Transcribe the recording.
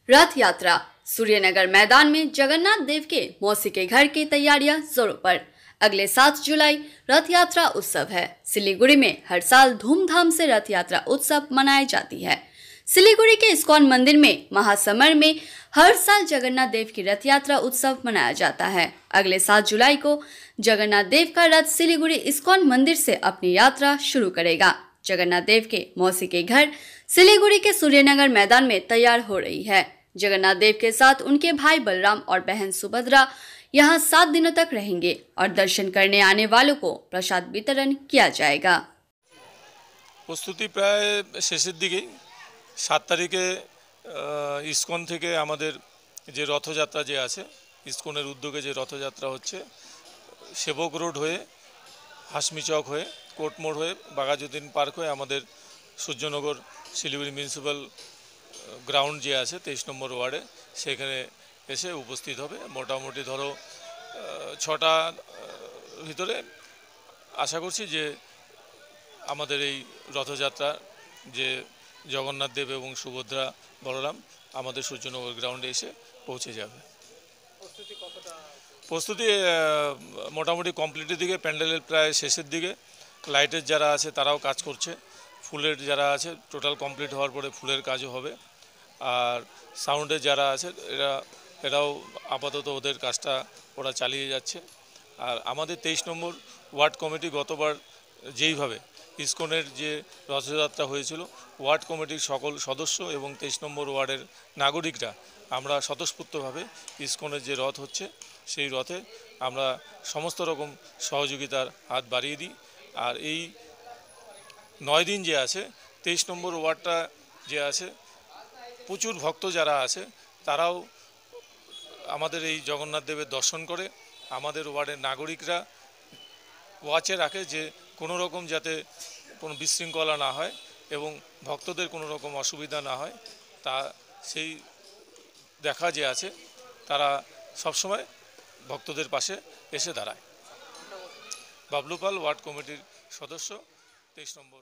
रथ यात्रा। सूर्यनगर मैदान में जगन्नाथ देव के मौसी के घर की तैयारियां जोरों पर। अगले 7 जुलाई रथ यात्रा उत्सव है। सिलीगुड़ी में हर साल धूमधाम से रथ यात्रा उत्सव मनाई जाती है। सिलीगुड़ी के इस्कॉन मंदिर में महासमर में हर साल जगन्नाथ देव की रथ यात्रा उत्सव मनाया जाता है। अगले 7 जुलाई को जगन्नाथ देव का रथ सिलीगुड़ी इस्कॉन मंदिर से अपनी यात्रा शुरू करेगा। जगन्नाथ देव के मौसी के घर सिलीगुड़ी के सूर्यनगर मैदान में तैयार हो रही है। जगन्नाथ देव के साथ उनके भाई बलराम और बहन सुभद्रा यहाँ 7 दिनों तक रहेंगे और दर्शन करने आने वालों को प्रसाद वितरण किया जाएगा। प्रस्तुति प्राय शेषের দিকে 7 তারিখে ইসকন থেকে আমাদের যে রথযাত্রা যে আছে, ইসকনের উদ্যোগে যে রথযাত্রা হচ্ছে, সেবক রোড হয়ে হাসমি চক হয়ে কোর্টমোড় হয়ে বাঘাযতীন পার্ক হয়ে আমাদের সূর্যনগর শিলিগুড়ি মিউনিসিপ্যাল গ্রাউন্ড যে আছে 23 নম্বর ওয়ার্ডে সেখানে এসে উপস্থিত হবে। মোটামুটি ধরো 6টা ভিতরে আশা করছি যে আমাদের এই রথযাত্রা যে জগন্নাথ দেব এবং সুভদ্রা বলরাম আমাদের সূর্যনগর গ্রাউন্ডে এসে পৌঁছে যাবে। প্রস্তুতি মোটামুটি কমপ্লিটের দিকে, প্যান্ডেলের প্রায় শেষের দিকে। লাইটের যারা আছে তারাও কাজ করছে, ফুলের যারা আছে টোটাল কমপ্লিট হওয়ার পরে ফুলের কাজও হবে, আর সাউন্ডের যারা আছে এরাও আপাতত ওদের কাজটা ওরা চালিয়ে যাচ্ছে। আর আমাদের 23 নম্বর ওয়ার্ড কমিটি গতবার যেইভাবে ইসকনের যে রথযাত্রা হয়েছিল, ওয়ার্ড কমিটির সকল সদস্য এবং 23 নম্বর ওয়ার্ডের নাগরিকরা আমরা স্বতঃস্ফূর্তভাবে ইসকনের যে রথ হচ্ছে সেই রথে আমরা সমস্ত রকম সহযোগিতার হাত বাড়িয়ে দিই। আর এই 9 দিন যে আছে 23 নম্বর ওয়ার্ডটা যে আছে প্রচুর ভক্ত যারা আছে তারাও আমাদের এই জগন্নাথ দেবের দর্শন করে। আমাদের ওয়ার্ডের নাগরিকরা ওয়াচে রাখে যে কোনো রকম যাতে কোনো বিশৃঙ্খলা না হয় এবং ভক্তদের কোনো রকম অসুবিধা না হয়, তা সেই দেখা যে আছে তারা সবসময় ভক্তদের পাশে এসে দাঁড়ায়। বাবলু পাল, ওয়ার্ড কমিটির সদস্য, 23 নম্বর।